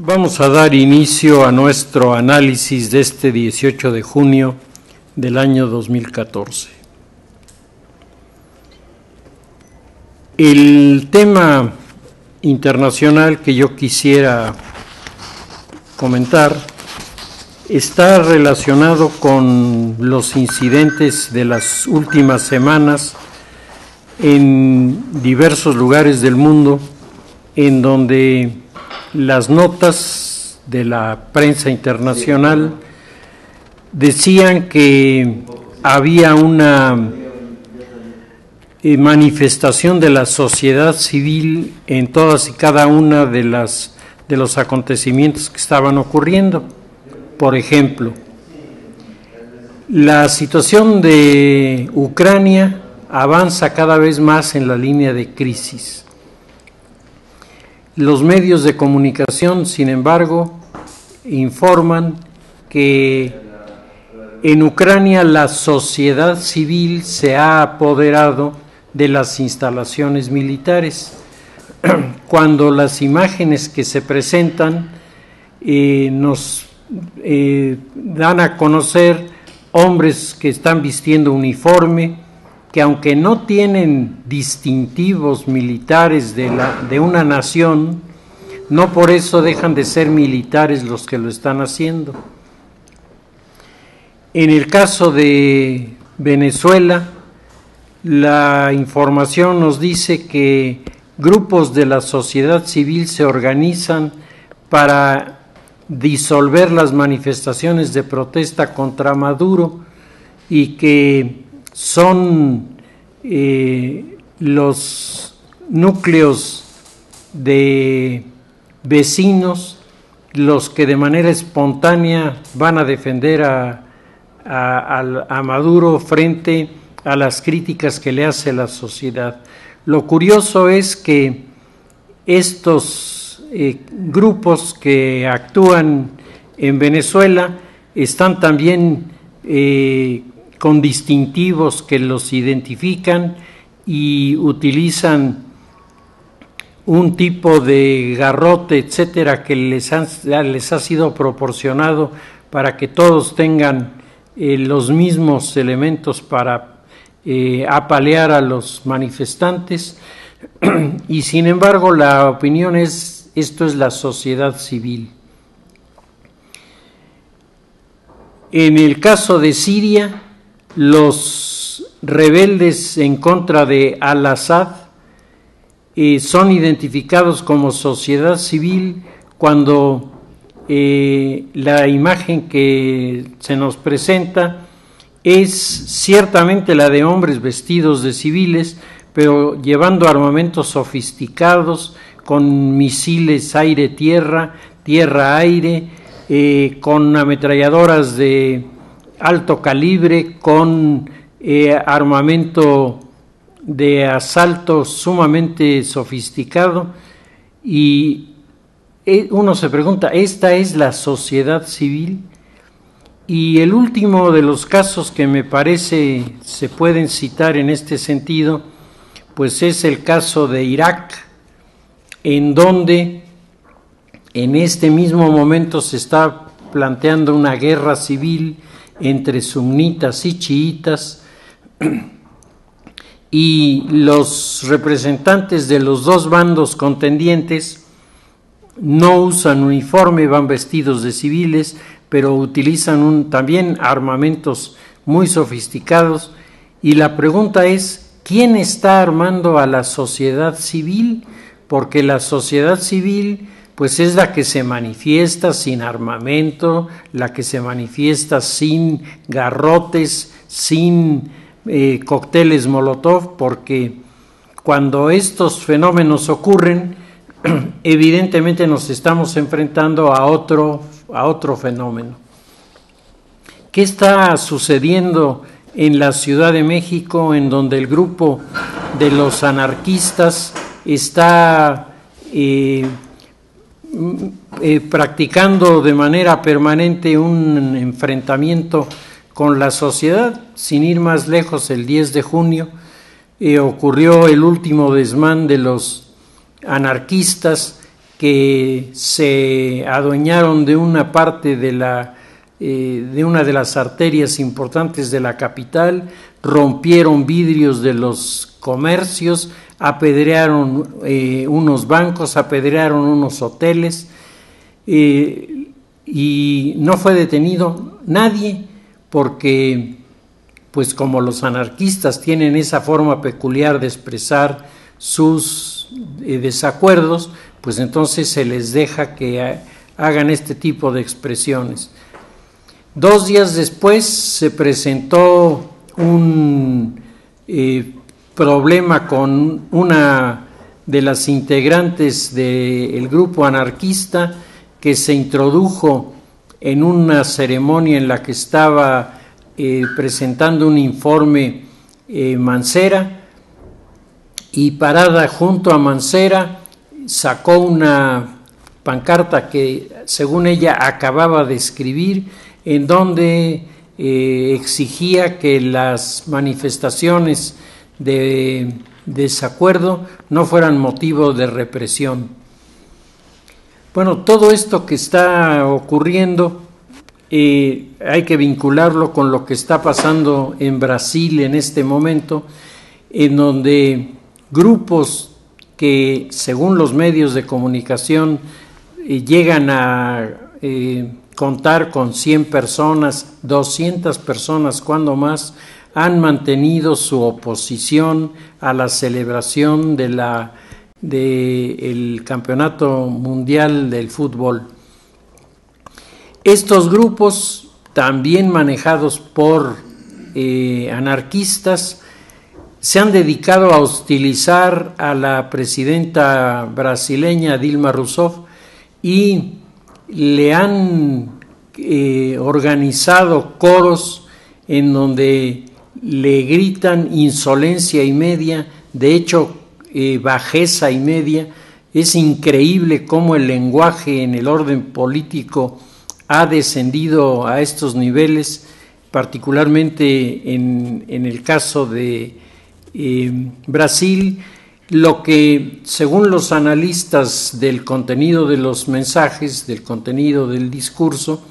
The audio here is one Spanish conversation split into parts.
Vamos a dar inicio a nuestro análisis de este 18 de junio del año 2014. El tema internacional que yo quisiera comentar está relacionado con los incidentes de las últimas semanas en diversos lugares del mundo, en donde las notas de la prensa internacional decían que había una manifestación de la sociedad civil en todas y cada una de los acontecimientos que estaban ocurriendo. Por ejemplo, la situación de Ucrania avanza cada vez más en la línea de crisis. Los medios de comunicación, sin embargo, informan que en Ucrania la sociedad civil se ha apoderado de las instalaciones militares, cuando las imágenes que se presentan nos dan a conocer hombres que están vistiendo uniforme, que aunque no tienen distintivos militares de una nación, no por eso dejan de ser militares los que lo están haciendo. En el caso de Venezuela, la información nos dice que grupos de la sociedad civil se organizan para disolver las manifestaciones de protesta contra Maduro y que son los núcleos de vecinos los que de manera espontánea van a defender a Maduro frente a las críticas que le hace la sociedad. Lo curioso es que estos grupos que actúan en Venezuela están también con distintivos que los identifican y utilizan un tipo de garrote, etcétera, que les ha sido proporcionado para que todos tengan los mismos elementos para apalear a los manifestantes. Y sin embargo la opinión es: esto es la sociedad civil. En el caso de Siria, los rebeldes en contra de Al-Assad son identificados como sociedad civil cuando la imagen que se nos presenta es ciertamente la de hombres vestidos de civiles, pero llevando armamentos sofisticados, con misiles aire-tierra, tierra-aire, con ametralladoras de alto calibre, con armamento de asalto sumamente sofisticado. Y uno se pregunta, ¿esta es la sociedad civil? Y el último de los casos que me parece se pueden citar en este sentido, pues es el caso de Irak, en donde en este mismo momento se está planteando una guerra civil entre sunitas y chiitas, y los representantes de los dos bandos contendientes no usan uniforme, van vestidos de civiles, pero utilizan también armamentos muy sofisticados. Y la pregunta es: ¿quién está armando a la sociedad civil? Porque la sociedad civil pues es la que se manifiesta sin armamento, la que se manifiesta sin garrotes, sin cócteles Molotov, porque cuando estos fenómenos ocurren, evidentemente nos estamos enfrentando a otro fenómeno. ¿Qué está sucediendo en la Ciudad de México, en donde el grupo de los anarquistas está practicando de manera permanente un enfrentamiento con la sociedad? Sin ir más lejos, el 10 de junio ocurrió el último desmán de los anarquistas que se adueñaron de una parte de una de las arterias importantes de la capital, rompieron vidrios de los comercios, apedrearon unos bancos, apedrearon unos hoteles, y no fue detenido nadie, porque pues como los anarquistas tienen esa forma peculiar de expresar sus desacuerdos, pues entonces se les deja que hagan este tipo de expresiones. 2 días después se presentó un problema con una de las integrantes del grupo anarquista, que se introdujo en una ceremonia en la que estaba presentando un informe Mancera, y parada junto a Mancera sacó una pancarta que según ella acababa de escribir, en donde exigía que las manifestaciones de desacuerdo no fueran motivo de represión. Bueno, todo esto que está ocurriendo hay que vincularlo con lo que está pasando en Brasil en este momento, en donde grupos que, según los medios de comunicación, llegan a contar con 100 personas, 200 personas, cuando más, han mantenido su oposición a la celebración del Campeonato Mundial del Fútbol. Estos grupos, también manejados por anarquistas, se han dedicado a hostilizar a la presidenta brasileña Dilma Rousseff y le han organizado coros en donde le gritan insolencia y media, de hecho bajeza y media. Es increíble cómo el lenguaje en el orden político ha descendido a estos niveles, particularmente en el caso de Brasil, lo que, según los analistas del contenido de los mensajes, del contenido del discurso,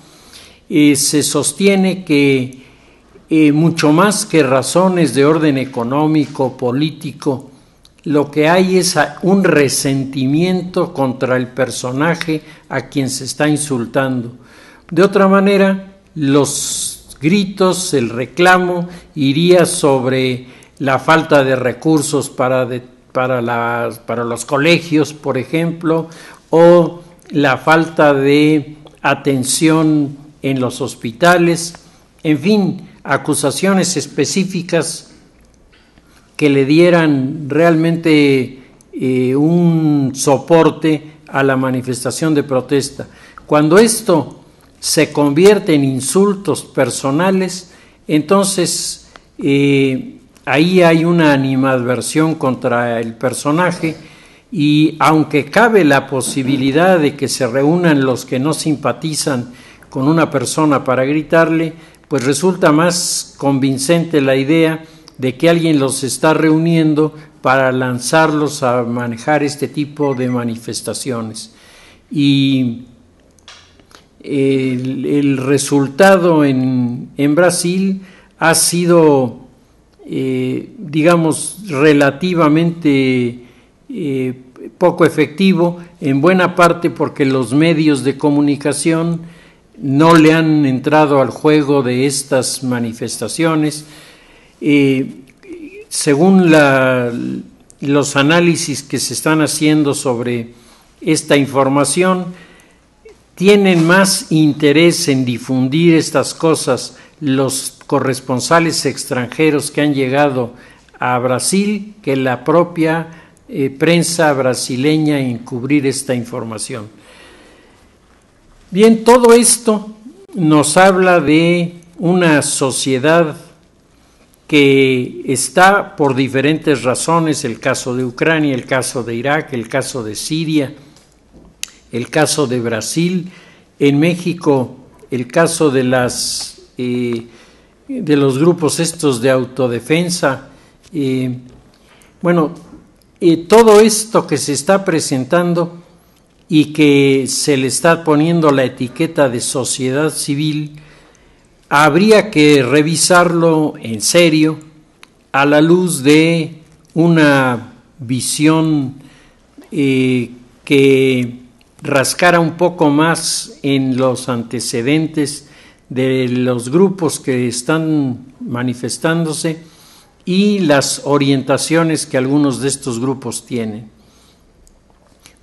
se sostiene que mucho más que razones de orden económico, político, lo que hay es un resentimiento contra el personaje a quien se está insultando. De otra manera, los gritos, el reclamo iría sobre la falta de recursos para los colegios, por ejemplo, o la falta de atención en los hospitales, en fin, acusaciones específicas que le dieran realmente un soporte a la manifestación de protesta. Cuando esto se convierte en insultos personales, entonces ahí hay una animadversión contra el personaje, y aunque cabe la posibilidad de que se reúnan los que no simpatizan con una persona para gritarle, pues resulta más convincente la idea de que alguien los está reuniendo para lanzarlos a manejar este tipo de manifestaciones. Y el resultado en Brasil ha sido, digamos, relativamente poco efectivo, en buena parte porque los medios de comunicación no le han entrado al juego de estas manifestaciones. Según los análisis que se están haciendo sobre esta información, tienen más interés en difundir estas cosas los corresponsales extranjeros que han llegado a Brasil que la propia prensa brasileña en cubrir esta información. Bien, todo esto nos habla de una sociedad que está por diferentes razones, el caso de Ucrania, el caso de Irak, el caso de Siria, el caso de Brasil, en México el caso de los grupos estos de autodefensa. Todo esto que se está presentando y que se le está poniendo la etiqueta de sociedad civil, habría que revisarlo en serio a la luz de una visión que rascara un poco más en los antecedentes de los grupos que están manifestándose y las orientaciones que algunos de estos grupos tienen.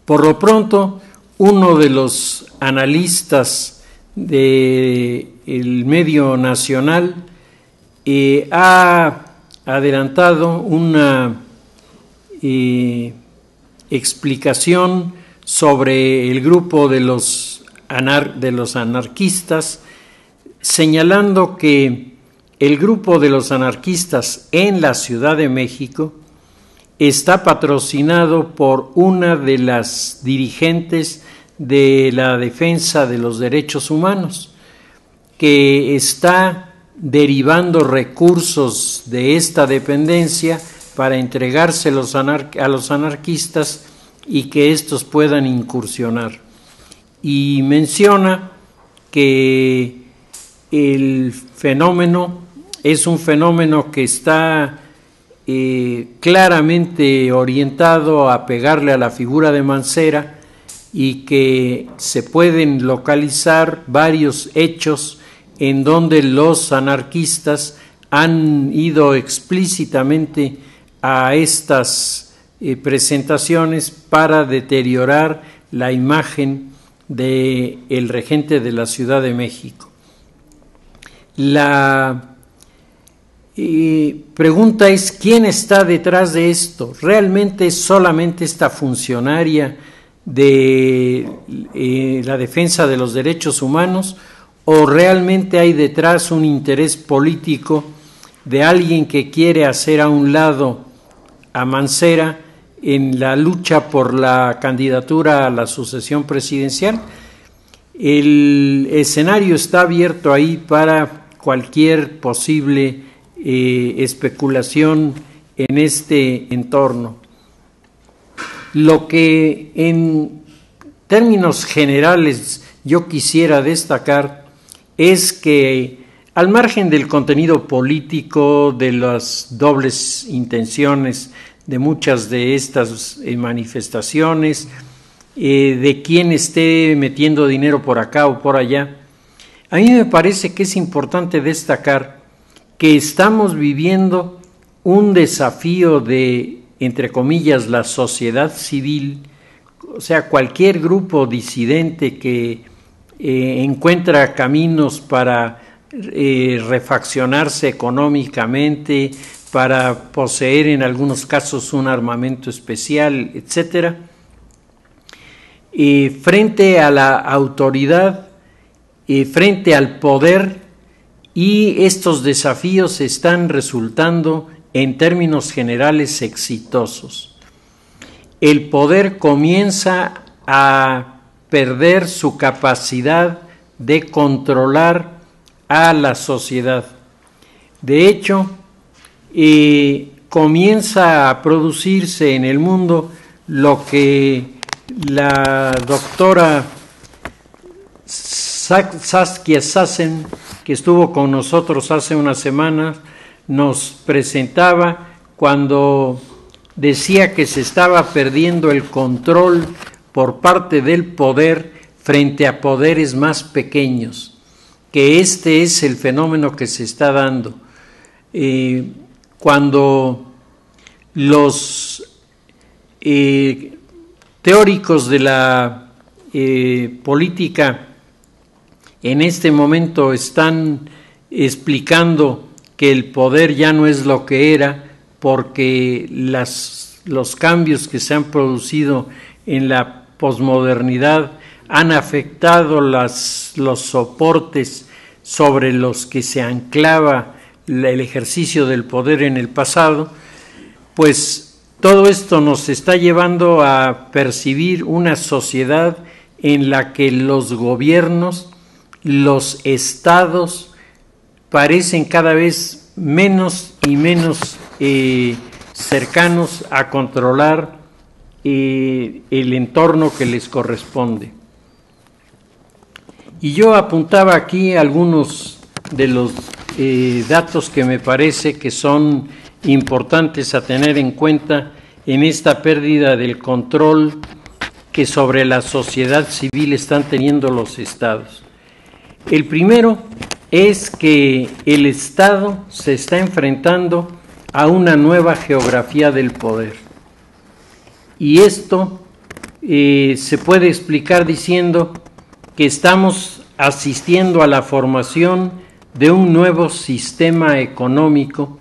Por lo pronto, uno de los analistas del medio nacional ha adelantado una explicación sobre el grupo de los anarquistas, señalando que el grupo de los anarquistas en la Ciudad de México está patrocinado por una de las dirigentes de la defensa de los derechos humanos, que está derivando recursos de esta dependencia para entregárselos a los anarquistas y que estos puedan incursionar. Y menciona que el fenómeno es un fenómeno que está claramente orientado a pegarle a la figura de Mancera y que se pueden localizar varios hechos en donde los anarquistas han ido explícitamente a estas presentaciones para deteriorar la imagen del regente de la Ciudad de México. La pregunta es: ¿quién está detrás de esto? ¿Realmente es solamente esta funcionaria de la defensa de los derechos humanos o realmente hay detrás un interés político de alguien que quiere hacer a un lado a Mancera en la lucha por la candidatura a la sucesión presidencial? El escenario está abierto ahí para cualquier posible especulación en este entorno. Lo que en términos generales yo quisiera destacar es que, al margen del contenido político, de las dobles intenciones de muchas de estas manifestaciones, de quién esté metiendo dinero por acá o por allá, a mí me parece que es importante destacar que estamos viviendo un desafío de, entre comillas, la sociedad civil, o sea, cualquier grupo disidente que encuentra caminos para refaccionarse económicamente, para poseer en algunos casos un armamento especial, etcétera, frente a la autoridad, frente al poder, y estos desafíos están resultando en términos generales exitosos. El poder comienza a perder su capacidad de controlar a la sociedad. De hecho, comienza a producirse en el mundo lo que la doctora Saskia Sassen, que estuvo con nosotros hace unas semanas, nos presentaba cuando decía que se estaba perdiendo el control por parte del poder frente a poderes más pequeños, que este es el fenómeno que se está dando. Cuando los teóricos de la política en este momento están explicando que el poder ya no es lo que era, porque los cambios que se han producido en la posmodernidad han afectado los soportes sobre los que se anclaba el ejercicio del poder en el pasado, pues todo esto nos está llevando a percibir una sociedad en la que los gobiernos, los estados, parecen cada vez menos y menos cercanos a controlar el entorno que les corresponde. Y yo apuntaba aquí algunos de los datos que me parece que son importantes a tener en cuenta en esta pérdida del control que sobre la sociedad civil están teniendo los estados. El primero es que el Estado se está enfrentando a una nueva geografía del poder. Y esto se puede explicar diciendo que estamos asistiendo a la formación de un nuevo sistema económico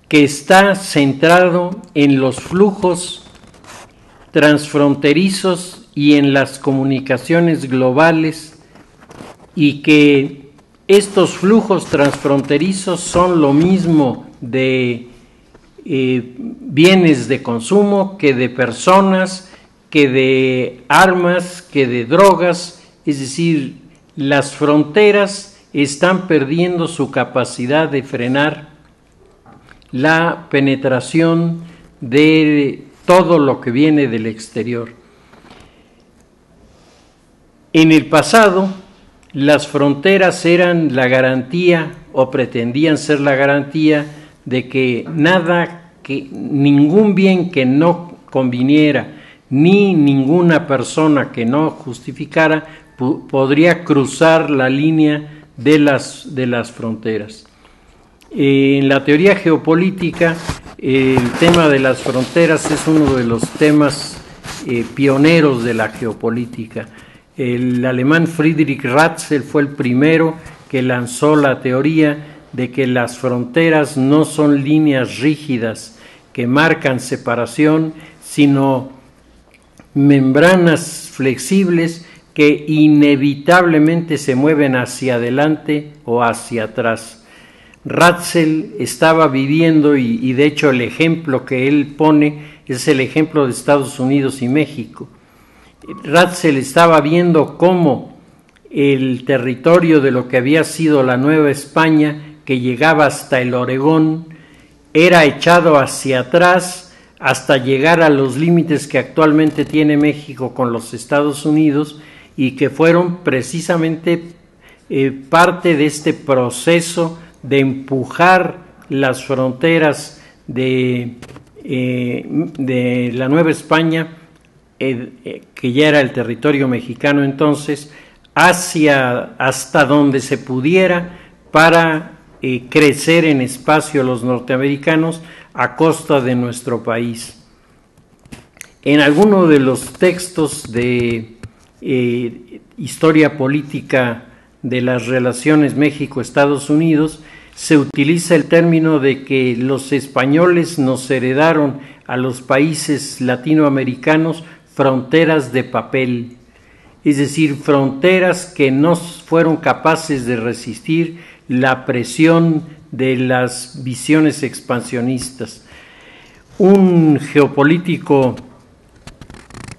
que está centrado en los flujos transfronterizos y en las comunicaciones globales, y que estos flujos transfronterizos son lo mismo de bienes de consumo que de personas, que de armas, que de drogas. Es decir, las fronteras están perdiendo su capacidad de frenar la penetración de todo lo que viene del exterior. En el pasado, las fronteras eran la garantía, o pretendían ser la garantía, de que ningún bien que no conviniera, ni ninguna persona que no justificara, podría cruzar la línea de las fronteras. En la teoría geopolítica, el tema de las fronteras es uno de los temas pioneros de la geopolítica. El alemán Friedrich Ratzel fue el primero que lanzó la teoría de que las fronteras no son líneas rígidas que marcan separación, sino membranas flexibles que inevitablemente se mueven hacia adelante o hacia atrás. Ratzel estaba viviendo, y de hecho el ejemplo que él pone es el ejemplo de Estados Unidos y México. Ratzel estaba viendo cómo el territorio de lo que había sido la Nueva España, que llegaba hasta el Oregón, era echado hacia atrás hasta llegar a los límites que actualmente tiene México con los Estados Unidos, y que fueron precisamente parte de este proceso de empujar las fronteras de la Nueva España, que ya era el territorio mexicano entonces, hasta donde se pudiera, para crecer en espacio los norteamericanos a costa de nuestro país. En alguno de los textos de historia política de las relaciones México-Estados Unidos se utiliza el término de que los españoles nos heredaron a los países latinoamericanos fronteras de papel, es decir, fronteras que no fueron capaces de resistir la presión de las visiones expansionistas. Un geopolítico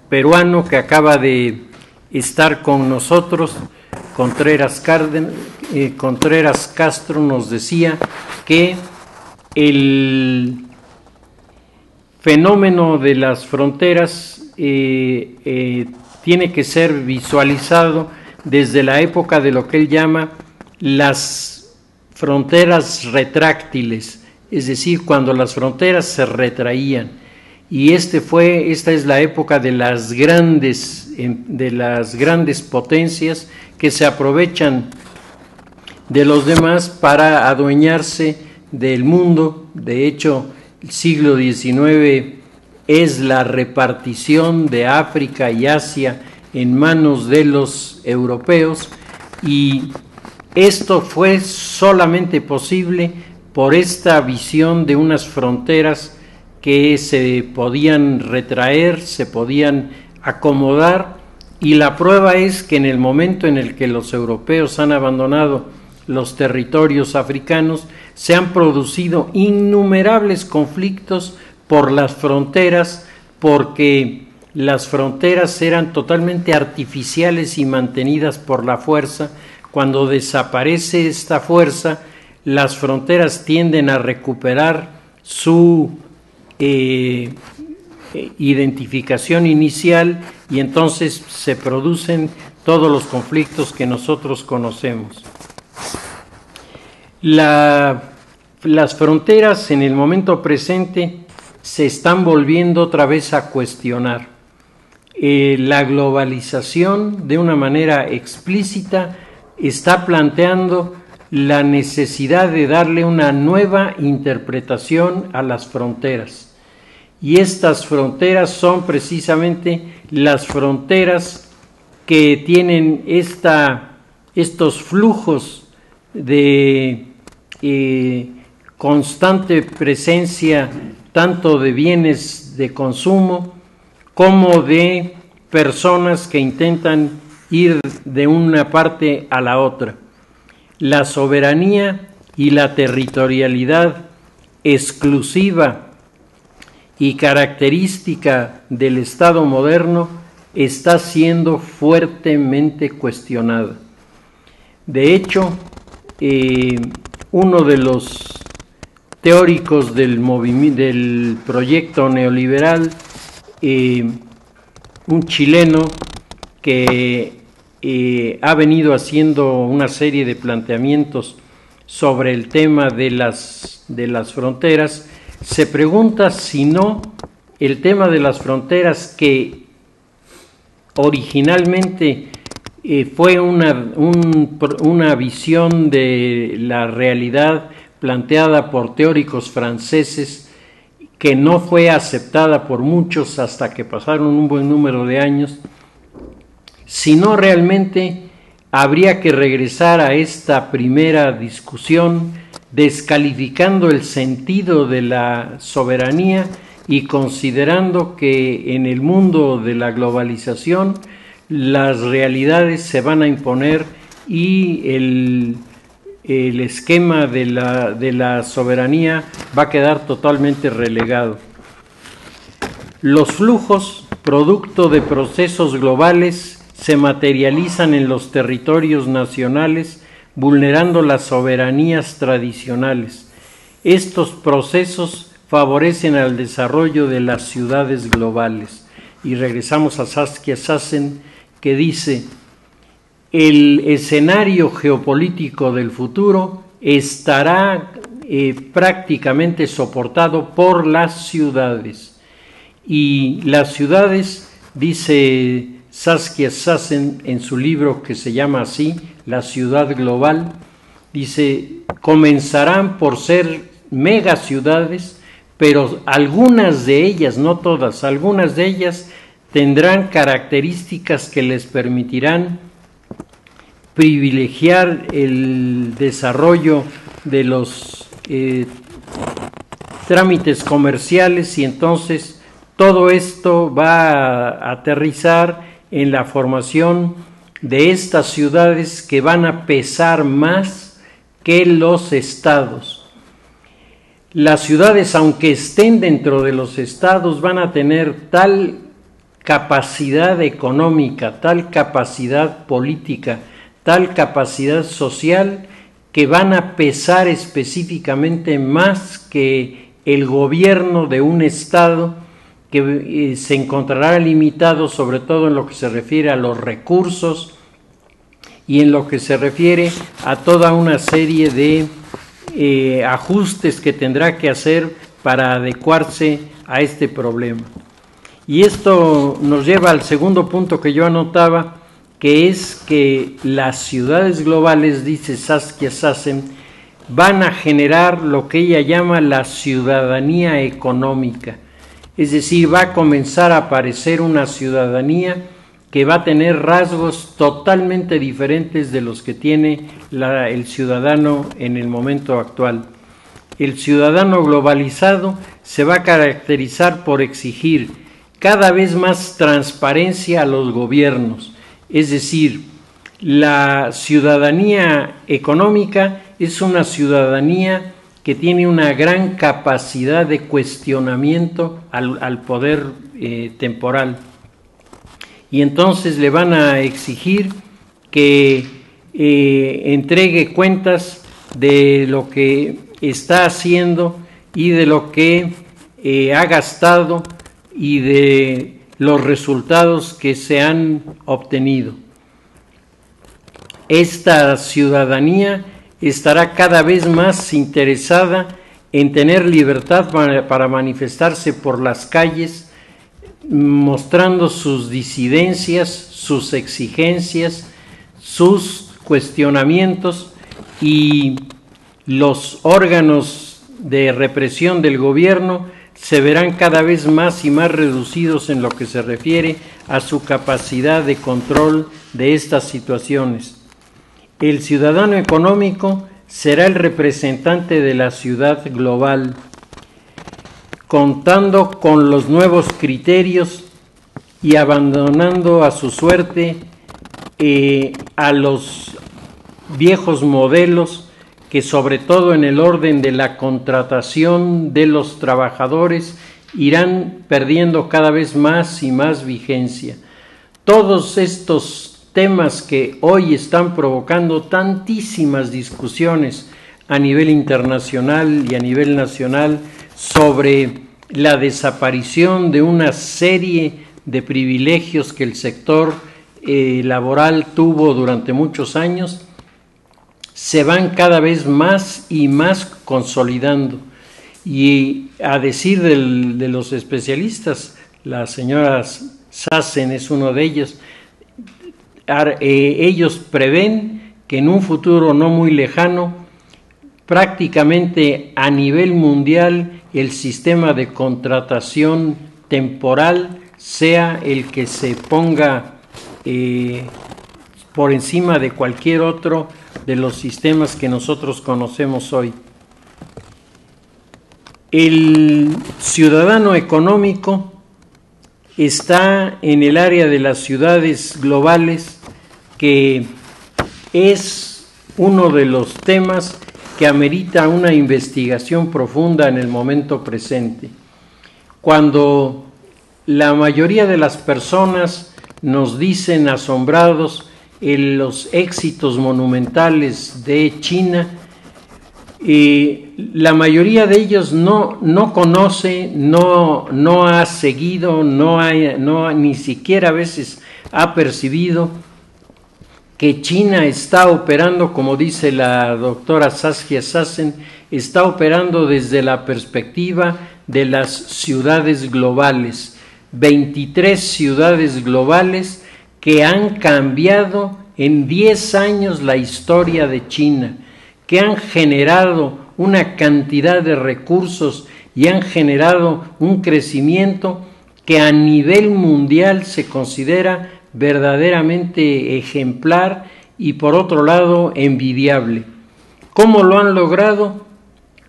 peruano que acaba de estar con nosotros, Contreras Castro, nos decía que el fenómeno de las fronteras tiene que ser visualizado desde la época de lo que él llama las fronteras retráctiles, es decir, cuando las fronteras se retraían. Y esta es la época de las grandes potencias que se aprovechan de los demás para adueñarse del mundo. De hecho, el siglo XIX es la repartición de África y Asia en manos de los europeos, y esto fue solamente posible por esta visión de unas fronteras que se podían retraer, se podían acomodar, y la prueba es que en el momento en el que los europeos han abandonado los territorios africanos, se han producido innumerables conflictos por las fronteras, porque las fronteras eran totalmente artificiales y mantenidas por la fuerza. Cuando desaparece esta fuerza, las fronteras tienden a recuperar su identificación inicial y entonces se producen todos los conflictos que nosotros conocemos. Las fronteras en el momento presente se están volviendo otra vez a cuestionar. La globalización, de una manera explícita, está planteando la necesidad de darle una nueva interpretación a las fronteras. Y estas fronteras son precisamente las fronteras que tienen estos flujos de constante presencia tanto de bienes de consumo como de personas que intentan ir de una parte a la otra. La soberanía y la territorialidad exclusiva y característica del Estado moderno está siendo fuertemente cuestionada. De hecho, uno de los teóricos del proyecto neoliberal, un chileno que ha venido haciendo una serie de planteamientos sobre el tema de las fronteras, se pregunta si no el tema de las fronteras, que originalmente fue una visión de la realidad planteada por teóricos franceses, que no fue aceptada por muchos hasta que pasaron un buen número de años, sino realmente habría que regresar a esta primera discusión, descalificando el sentido de la soberanía y considerando que en el mundo de la globalización las realidades se van a imponer y el esquema de la soberanía va a quedar totalmente relegado. Los flujos, producto de procesos globales, se materializan en los territorios nacionales, vulnerando las soberanías tradicionales. Estos procesos favorecen al desarrollo de las ciudades globales. Y regresamos a Saskia Sassen, que dice: el escenario geopolítico del futuro estará prácticamente soportado por las ciudades. Y las ciudades, dice Saskia Sassen en su libro que se llama así, La ciudad global, dice, comenzarán por ser megaciudades, pero algunas de ellas, no todas, algunas de ellas tendrán características que les permitirán privilegiar el desarrollo de los trámites comerciales, y entonces todo esto va a aterrizar en la formación de estas ciudades que van a pesar más que los estados. Las ciudades, aunque estén dentro de los estados, van a tener tal capacidad económica, tal capacidad política, tal capacidad social, que van a pesar específicamente más que el gobierno de un estado, que se encontrará limitado sobre todo en lo que se refiere a los recursos y en lo que se refiere a toda una serie de ajustes que tendrá que hacer para adecuarse a este problema. Y esto nos lleva al segundo punto que yo anotaba, que es que las ciudades globales, dice Saskia Sassen, van a generar lo que ella llama la ciudadanía económica. Es decir, va a comenzar a aparecer una ciudadanía que va a tener rasgos totalmente diferentes de los que tiene el ciudadano en el momento actual. El ciudadano globalizado se va a caracterizar por exigir cada vez más transparencia a los gobiernos. Es decir, la ciudadanía económica es una ciudadanía que tiene una gran capacidad de cuestionamiento al poder temporal. Y entonces le van a exigir que entregue cuentas de lo que está haciendo y de lo que ha gastado y de los resultados que se han obtenido. Esta ciudadanía estará cada vez más interesada en tener libertad para manifestarse por las calles, mostrando sus disidencias, sus exigencias, sus cuestionamientos, y los órganos de represión del gobierno se verán cada vez más y más reducidos en lo que se refiere a su capacidad de control de estas situaciones. El ciudadano económico será el representante de la ciudad global, contando con los nuevos criterios y abandonando a su suerte a los viejos modelos que, sobre todo en el orden de la contratación de los trabajadores, irán perdiendo cada vez más y más vigencia. Todos estos temas que hoy están provocando tantísimas discusiones a nivel internacional y a nivel nacional sobre la desaparición de una serie de privilegios que el sector laboral tuvo durante muchos años, se van cada vez más y más consolidando. Y a decir de los especialistas, la señora Sassen es uno de ellos, ellos prevén que en un futuro no muy lejano, prácticamente a nivel mundial, el sistema de contratación temporal sea el que se ponga por encima de cualquier otro de los sistemas que nosotros conocemos hoy. El ciudadano económico está en el área de las ciudades globales, que es uno de los temas que amerita una investigación profunda en el momento presente. Cuando la mayoría de las personas nos dicen asombrados los éxitos monumentales de China, la mayoría de ellos no conoce, no ha seguido, ni siquiera a veces ha percibido que China está operando, como dice la doctora Saskia Sassen, está operando desde la perspectiva de las ciudades globales, 23 ciudades globales que han cambiado en 10 años la historia de China, que han generado una cantidad de recursos y han generado un crecimiento que a nivel mundial se considera verdaderamente ejemplar y, por otro lado, envidiable. ¿Cómo lo han logrado?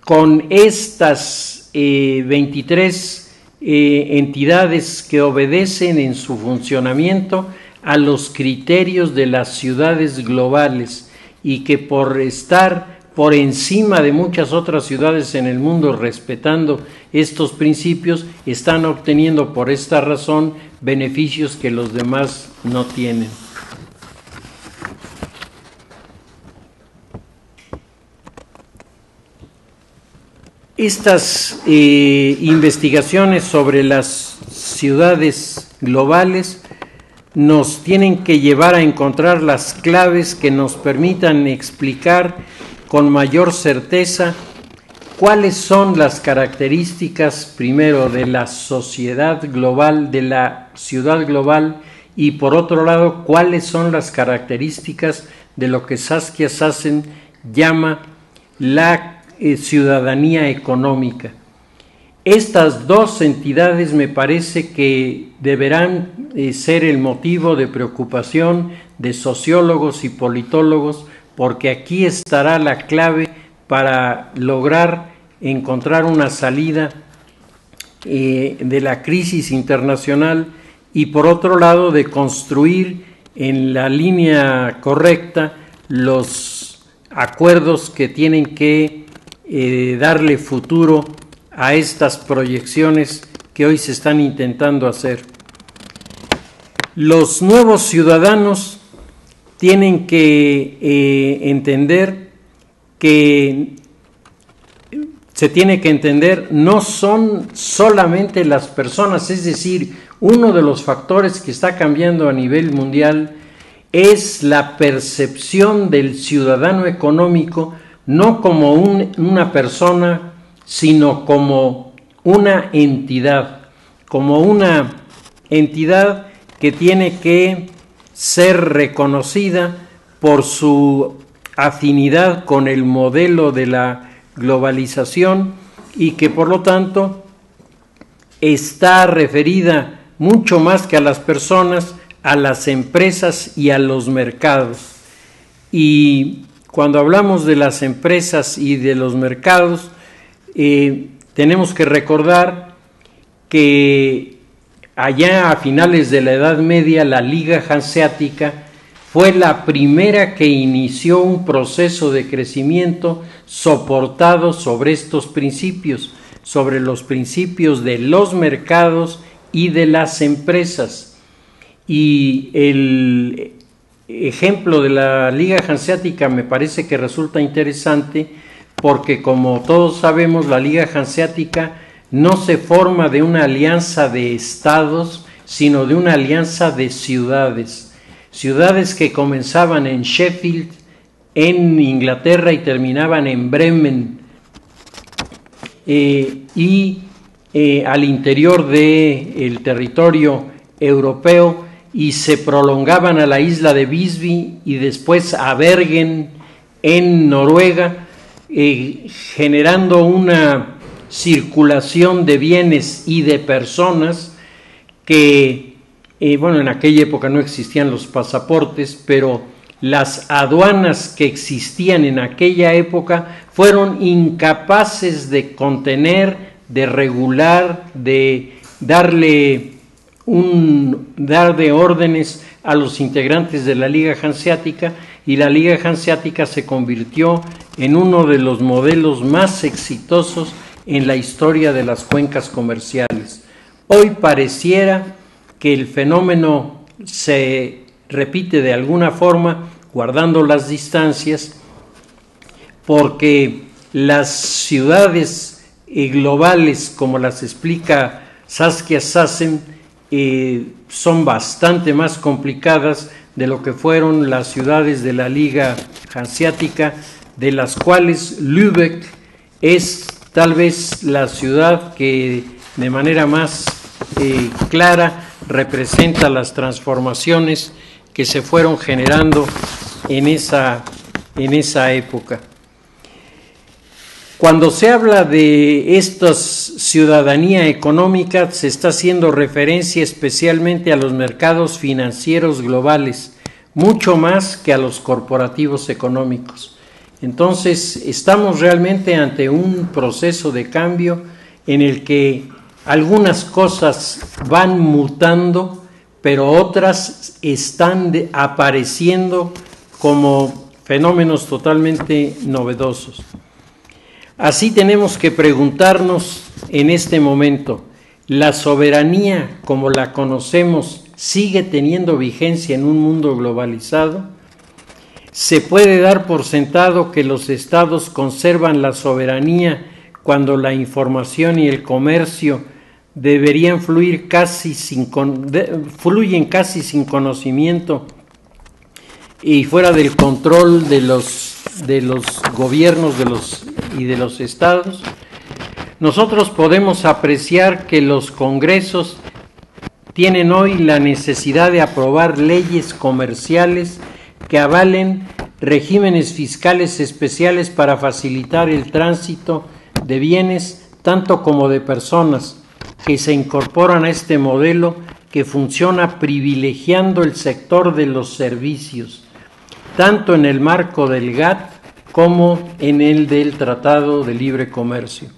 Con estas 23 entidades que obedecen en su funcionamiento a los criterios de las ciudades globales, y que por estar por encima de muchas otras ciudades en el mundo respetando estos principios, están obteniendo por esta razón beneficios que los demás no tienen. Estas investigaciones sobre las ciudades globales nos tienen que llevar a encontrar las claves que nos permitan explicar con mayor certeza cuáles son las características, primero, de la sociedad global, de la ciudad global, y por otro lado, cuáles son las características de lo que Saskia Sassen llama la ciudadanía económica. Estas dos entidades me parece que deberán ser el motivo de preocupación de sociólogos y politólogos, porque aquí estará la clave para lograr encontrar una salida de la crisis internacional, y por otro lado de construir en la línea correcta los acuerdos que tienen que darle futuro a estas proyecciones que hoy se están intentando hacer. Los nuevos ciudadanos tienen que entender que se tiene que entender, no son solamente las personas, es decir, uno de los factores que está cambiando a nivel mundial es la percepción del ciudadano económico, no como una persona, sino como una entidad que tiene que ser reconocida por su afinidad con el modelo de la globalización y que por lo tanto está referida mucho más que a las personas, a las empresas y a los mercados. Y cuando hablamos de las empresas y de los mercados, tenemos que recordar que allá a finales de la Edad Media la Liga Hanseática fue la primera que inició un proceso de crecimiento soportado sobre estos principios, sobre los principios de los mercados y de las empresas. Y el ejemplo de la Liga Hanseática me parece que resulta interesante porque, como todos sabemos, la Liga Hanseática no se forma de una alianza de estados, sino de una alianza de ciudades que comenzaban en Sheffield, en Inglaterra, y terminaban en Bremen, al interior del territorio europeo, y se prolongaban a la isla de Visby y después a Bergen en Noruega, generando una circulación de bienes y de personas que, en aquella época no existían los pasaportes, pero las aduanas que existían en aquella época fueron incapaces de contener, de regular, de dar de órdenes a los integrantes de la Liga Hanseática, y la Liga Hanseática se convirtió en uno de los modelos más exitosos en la historia de las cuencas comerciales. Hoy pareciera que el fenómeno se repite de alguna forma, guardando las distancias, porque las ciudades globales, como las explica Saskia Sassen, son bastante más complicadas de lo que fueron las ciudades de la Liga Hanseática, de las cuales Lübeck es tal vez la ciudad que de manera más clara representa las transformaciones que se fueron generando en esa época. Cuando se habla de esta ciudadanía económica, se está haciendo referencia especialmente a los mercados financieros globales, mucho más que a los corporativos económicos. Entonces, estamos realmente ante un proceso de cambio en el que algunas cosas van mutando, pero otras están apareciendo como fenómenos totalmente novedosos. Así tenemos que preguntarnos en este momento, ¿la soberanía como la conocemos sigue teniendo vigencia en un mundo globalizado? ¿Se puede dar por sentado que los estados conservan la soberanía cuando la información y el comercio deberían fluyen casi sin conocimiento y fuera del control de los gobiernos y de los estados? Nosotros podemos apreciar que los congresos tienen hoy la necesidad de aprobar leyes comerciales que avalen regímenes fiscales especiales para facilitar el tránsito de bienes, tanto como de personas, que se incorporan a este modelo que funciona privilegiando el sector de los servicios, tanto en el marco del GATT como en el del Tratado de Libre Comercio.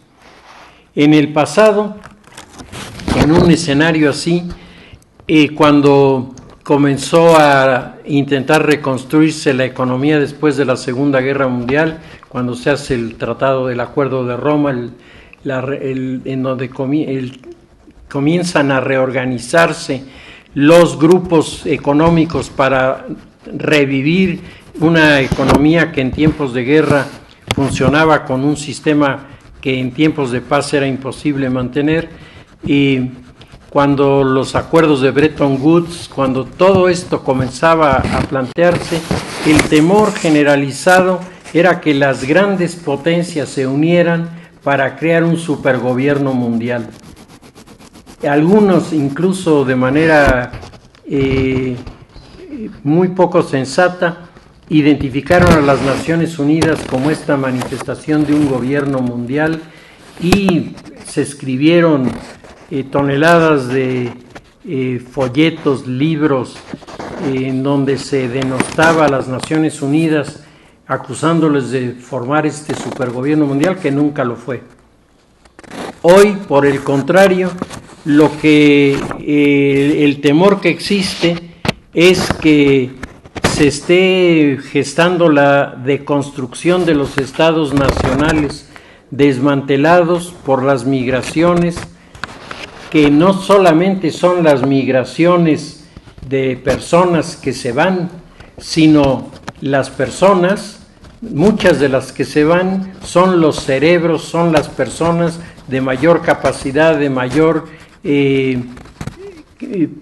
En el pasado, en un escenario así, cuando comenzó a intentar reconstruirse la economía después de la Segunda Guerra Mundial, cuando se hace el Tratado del Acuerdo de Roma, en donde comienzan a reorganizarse los grupos económicos para revivir una economía que en tiempos de guerra funcionaba con un sistema que en tiempos de paz era imposible mantener, y cuando los acuerdos de Bretton Woods, cuando todo esto comenzaba a plantearse, el temor generalizado era que las grandes potencias se unieran para crear un supergobierno mundial. Algunos, incluso de manera muy poco sensata, identificaron a las Naciones Unidas como esta manifestación de un gobierno mundial y se escribieron toneladas de folletos, libros, en donde se denostaba a las Naciones Unidas, acusándoles de formar este supergobierno mundial que nunca lo fue. Hoy, por el contrario, el temor que existe es que se esté gestando la deconstrucción de los estados nacionales, desmantelados por las migraciones, que no solamente son las migraciones de personas que se van, sino las personas, muchas de las que se van son los cerebros, son las personas de mayor capacidad, de mayor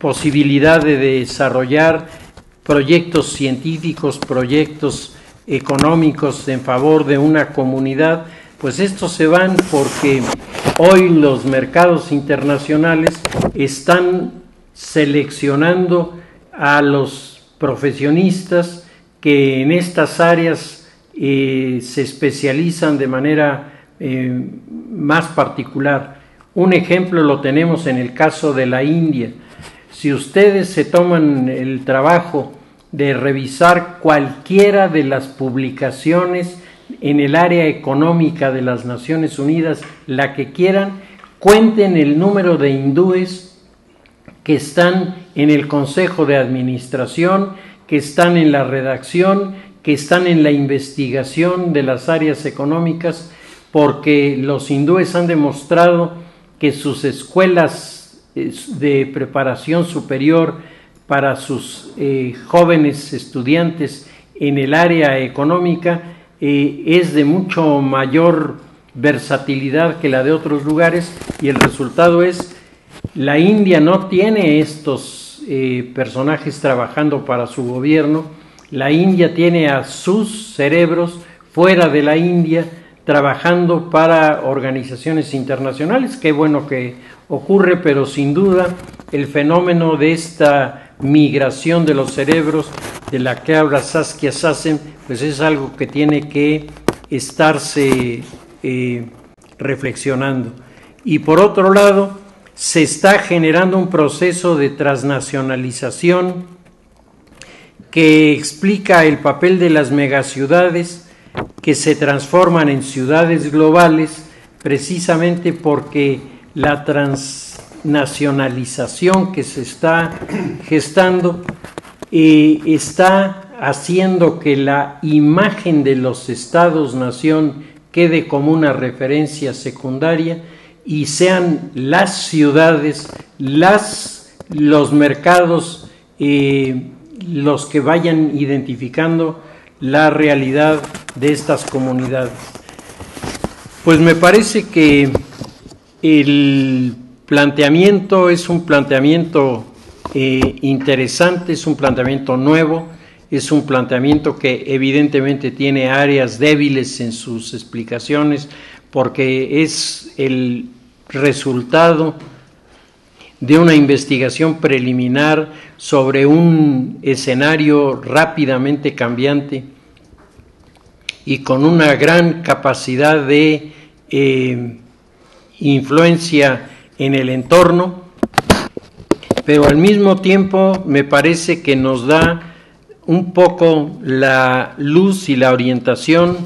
posibilidad de desarrollar proyectos científicos, proyectos económicos en favor de una comunidad. Pues estos se van porque hoy los mercados internacionales están seleccionando a los profesionistas que en estas áreas se especializan de manera más particular. Un ejemplo lo tenemos en el caso de la India. Si ustedes se toman el trabajo de revisar cualquiera de las publicaciones en el área económica de las Naciones Unidas, la que quieran, cuenten el número de hindúes que están en el Consejo de Administración, que están en la redacción, que están en la investigación de las áreas económicas, porque los hindúes han demostrado que sus escuelas de preparación superior para sus jóvenes estudiantes en el área económica es de mucho mayor versatilidad que la de otros lugares, y el resultado es la India no tiene estos personajes trabajando para su gobierno. La India tiene a sus cerebros fuera de la India trabajando para organizaciones internacionales. Qué bueno que ocurre, pero sin duda el fenómeno de esta migración de los cerebros de la que habla Saskia Sassen, pues es algo que tiene que estarse reflexionando. Y por otro lado, se está generando un proceso de transnacionalización que explica el papel de las megaciudades que se transforman en ciudades globales, precisamente porque la transnacionalización que se está gestando está haciendo que la imagen de los estados-nación quede como una referencia secundaria y sean las ciudades, los mercados, los que vayan identificando la realidad de estas comunidades. Pues me parece que el planteamiento es un planteamiento interesante, es un planteamiento nuevo, es un planteamiento que evidentemente tiene áreas débiles en sus explicaciones, porque es el resultado de una investigación preliminar sobre un escenario rápidamente cambiante y con una gran capacidad de influencia en el entorno, pero al mismo tiempo me parece que nos da un poco la luz y la orientación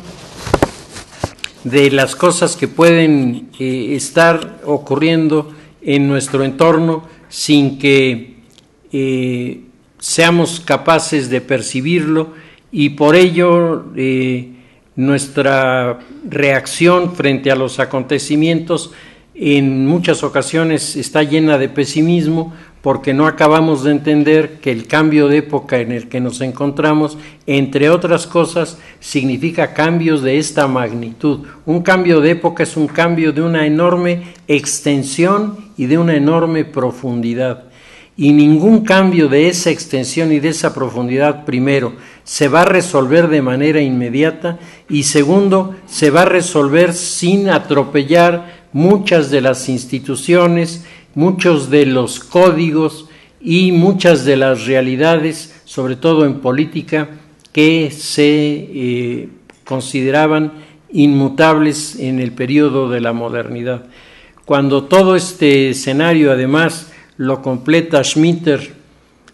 de las cosas que pueden estar ocurriendo en nuestro entorno sin que seamos capaces de percibirlo, y por ello nuestra reacción frente a los acontecimientos en muchas ocasiones está llena de pesimismo porque no acabamos de entender que el cambio de época en el que nos encontramos, entre otras cosas, significa cambios de esta magnitud. Un cambio de época es un cambio de una enorme extensión y de una enorme profundidad. Y ningún cambio de esa extensión y de esa profundidad, primero, se va a resolver de manera inmediata, y segundo, se va a resolver sin atropellar muchas de las instituciones, muchos de los códigos y muchas de las realidades, sobre todo en política, que se consideraban inmutables en el periodo de la modernidad. Cuando todo este escenario, además, lo completa Schmitter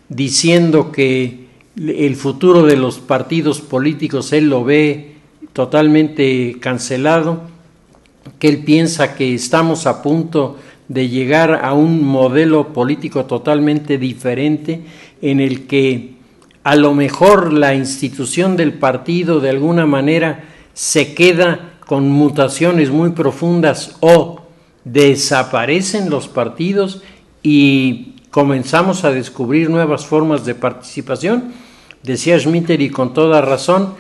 diciendo que el futuro de los partidos políticos él lo ve totalmente cancelado, que él piensa que estamos a punto de llegar a un modelo político totalmente diferente, en el que a lo mejor la institución del partido de alguna manera se queda con mutaciones muy profundas o desaparecen los partidos y comenzamos a descubrir nuevas formas de participación. Decía Schmitter, y con toda razón,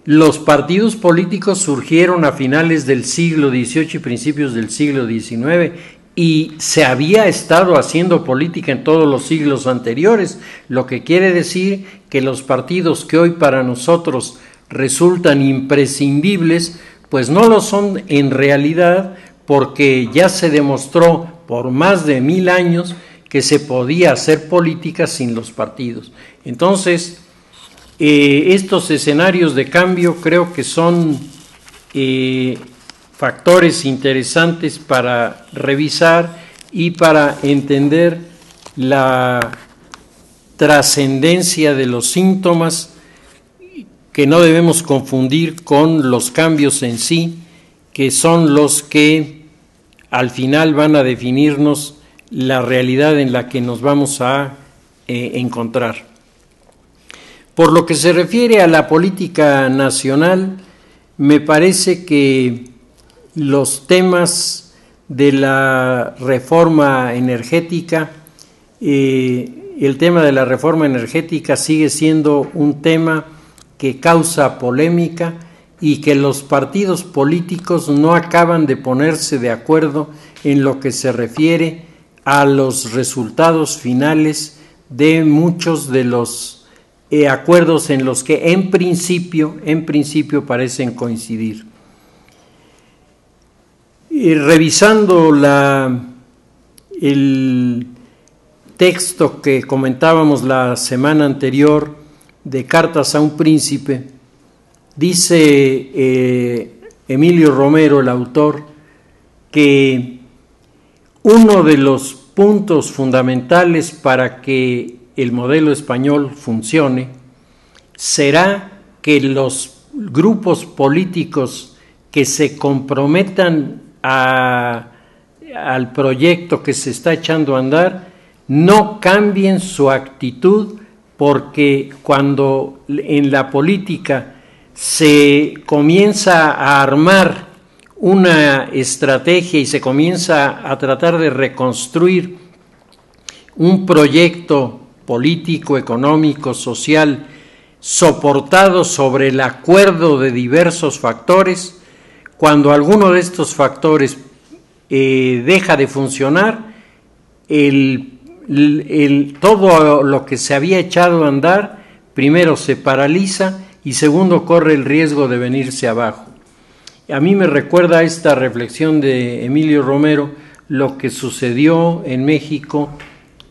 los partidos políticos surgieron a finales del siglo XVIII y principios del siglo XIX, y se había estado haciendo política en todos los siglos anteriores, lo que quiere decir que los partidos que hoy para nosotros resultan imprescindibles, pues no lo son en realidad, porque ya se demostró por más de 1000 años que se podía hacer política sin los partidos. Entonces, estos escenarios de cambio creo que son factores interesantes para revisar y para entender la trascendencia de los síntomas, que no debemos confundir con los cambios en sí, que son los que al final van a definirnos la realidad en la que nos vamos a encontrar. Por lo que se refiere a la política nacional, me parece que los temas de la reforma energética, el tema de la reforma energética sigue siendo un tema que causa polémica y que los partidos políticos no acaban de ponerse de acuerdo en lo que se refiere a los resultados finales de muchos de los acuerdos en los que en principio parecen coincidir. Revisando el texto que comentábamos la semana anterior de Cartas a un Príncipe, dice Emilio Romero, el autor, que uno de los puntos fundamentales para que el modelo español funcione será que los grupos políticos que se comprometan al proyecto que se está echando a andar no cambien su actitud, porque cuando en la política se comienza a armar una estrategia y se comienza a tratar de reconstruir un proyecto político, económico, social, soportado sobre el acuerdo de diversos factores, cuando alguno de estos factores deja de funcionar, todo lo que se había echado a andar, primero se paraliza y segundo corre el riesgo de venirse abajo. A mí me recuerda esta reflexión de Emilio Romero lo que sucedió en México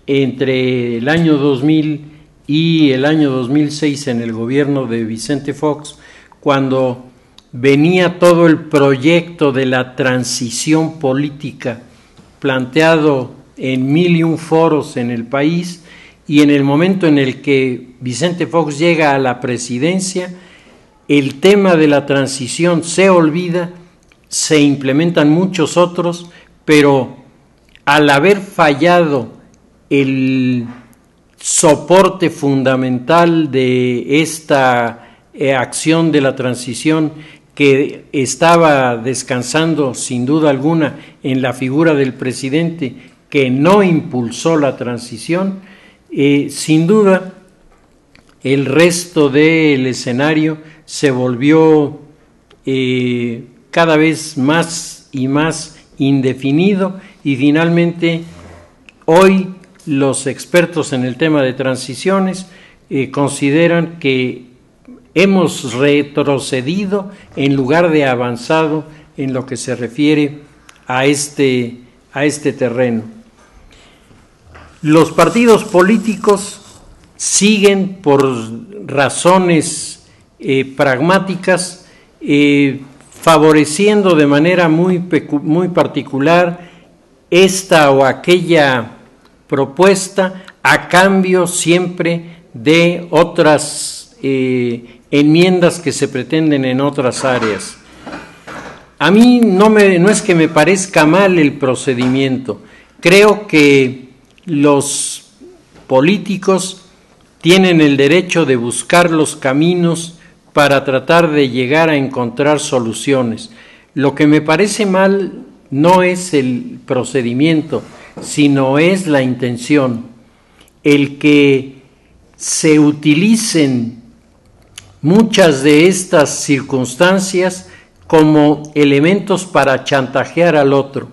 entre el año 2000 y el año 2006 en el gobierno de Vicente Fox, cuando venía todo el proyecto de la transición política planteado en 1001 foros en el país, y en el momento en el que Vicente Fox llega a la presidencia, el tema de la transición se olvida, se implementan muchos otros, pero al haber fallado el soporte fundamental de esta acción de la transición, que estaba descansando sin duda alguna en la figura del presidente que no impulsó la transición, sin duda el resto del escenario se volvió cada vez más y más indefinido, y finalmente hoy los expertos en el tema de transiciones consideran que hemos retrocedido en lugar de avanzado en lo que se refiere a este terreno. Los partidos políticos siguen por razones pragmáticas favoreciendo de manera muy particular esta o aquella propuesta a cambio siempre de otras enmiendas que se pretenden en otras áreas. A mí no es que me parezca mal el procedimiento. Creo que los políticos tienen el derecho de buscar los caminos para tratar de llegar a encontrar soluciones. Lo que me parece mal no es el procedimiento, sino es la intención. El que se utilicen muchas de estas circunstancias como elementos para chantajear al otro.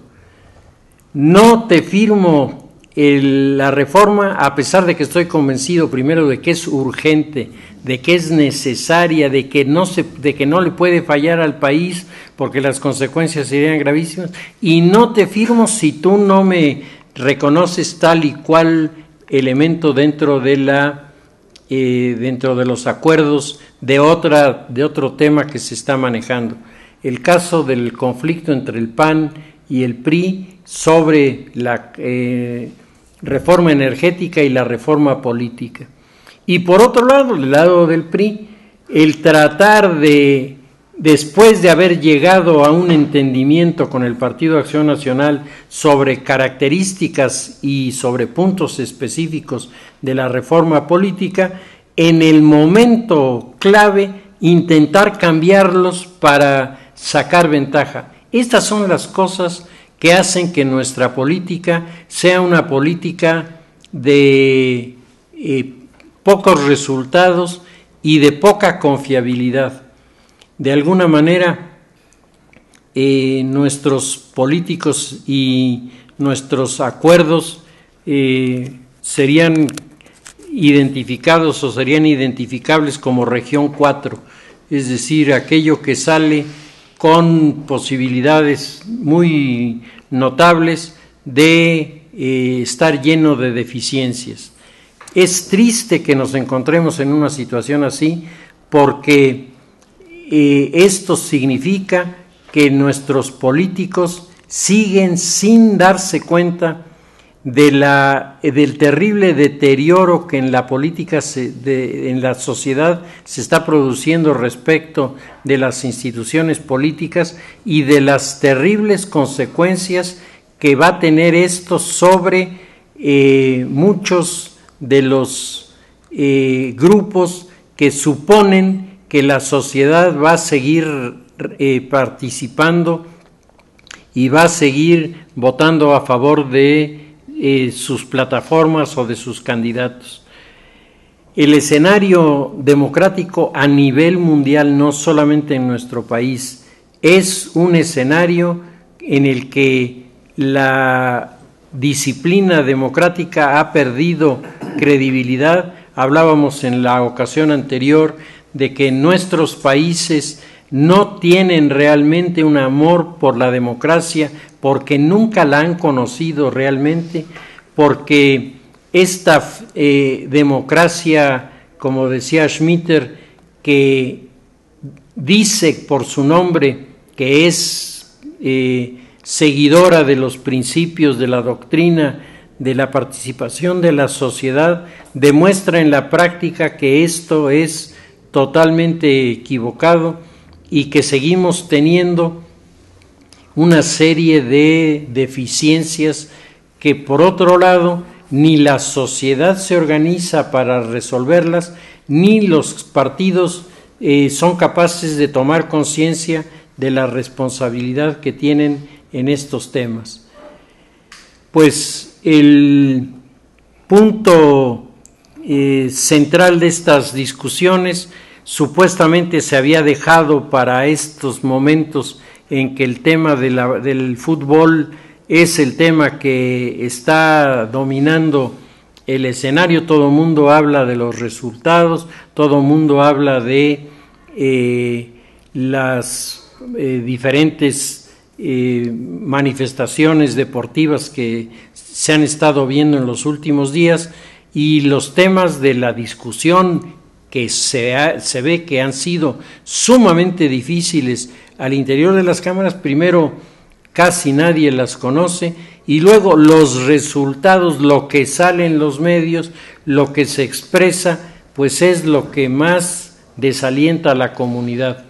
No te firmo la reforma, a pesar de que estoy convencido primero de que es urgente, de que es necesaria, de que no le puede fallar al país porque las consecuencias serían gravísimas, y no te firmo si tú no me reconoces tal y cual elemento dentro de los acuerdos de otro tema que se está manejando. El caso del conflicto entre el PAN y el PRI sobre la reforma energética y la reforma política. Y por otro lado, del lado del PRI, el tratar de, después de haber llegado a un entendimiento con el Partido Acción Nacional sobre características y sobre puntos específicos de la reforma política, en el momento clave intentar cambiarlos para sacar ventaja. Estas son las cosas que hacen que nuestra política sea una política de pocos resultados y de poca confiabilidad. De alguna manera, nuestros políticos y nuestros acuerdos serían identificados o serían identificables como región 4, es decir, aquello que sale con posibilidades muy notables de estar lleno de deficiencias. Es triste que nos encontremos en una situación así, porque esto significa que nuestros políticos siguen sin darse cuenta del terrible deterioro que en la política, en la sociedad se está produciendo respecto de las instituciones políticas y de las terribles consecuencias que va a tener esto sobre muchos de los grupos que suponen que la sociedad va a seguir participando y va a seguir votando a favor de sus plataformas o de sus candidatos. El escenario democrático a nivel mundial, no solamente en nuestro país, es un escenario en el que la disciplina democrática ha perdido credibilidad. Hablábamos en la ocasión anterior de que nuestros países no tienen realmente un amor por la democracia porque nunca la han conocido realmente, porque esta democracia, como decía Schmitter, que dice por su nombre que es seguidora de los principios de la doctrina de la participación de la sociedad, demuestra en la práctica que esto es totalmente equivocado y que seguimos teniendo una serie de deficiencias que, por otro lado, ni la sociedad se organiza para resolverlas, ni los partidos son capaces de tomar conciencia de la responsabilidad que tienen en estos temas. Pues el punto central de estas discusiones supuestamente se había dejado para estos momentos en que el tema del fútbol es el tema que está dominando el escenario. Todo el mundo habla de los resultados, todo el mundo habla de las diferentes manifestaciones deportivas que se han estado viendo en los últimos días, y los temas de la discusión que se ve que han sido sumamente difíciles al interior de las cámaras. Primero, casi nadie las conoce, y luego los resultados, lo que sale en los medios, lo que se expresa, pues es lo que más desalienta a la comunidad.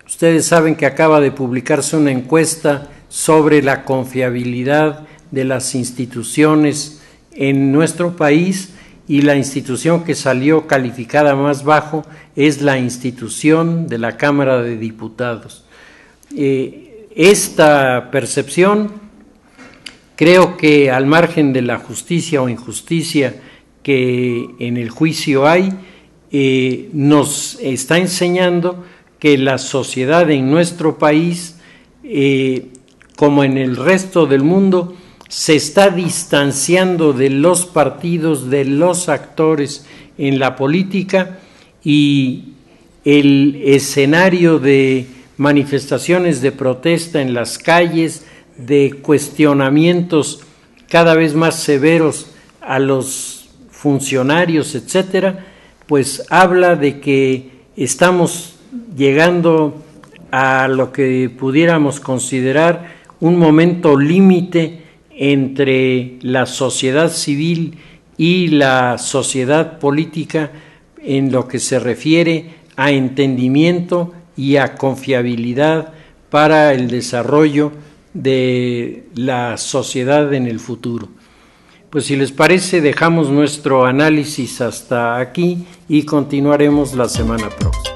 Ustedes saben que acaba de publicarse una encuesta sobre la confiabilidad de las instituciones en nuestro país, y la institución que salió calificada más bajo es la institución de la Cámara de Diputados. Esta percepción, creo que al margen de la justicia o injusticia que en el juicio hay, nos está enseñando que la sociedad en nuestro país, como en el resto del mundo, se está distanciando de los partidos, de los actores en la política, y el escenario de manifestaciones de protesta en las calles, de cuestionamientos cada vez más severos a los funcionarios, etcétera, pues habla de que estamos llegando a lo que pudiéramos considerar un momento límite entre la sociedad civil y la sociedad política en lo que se refiere a entendimiento y a confiabilidad para el desarrollo de la sociedad en el futuro. Pues si les parece, dejamos nuestro análisis hasta aquí y continuaremos la semana próxima.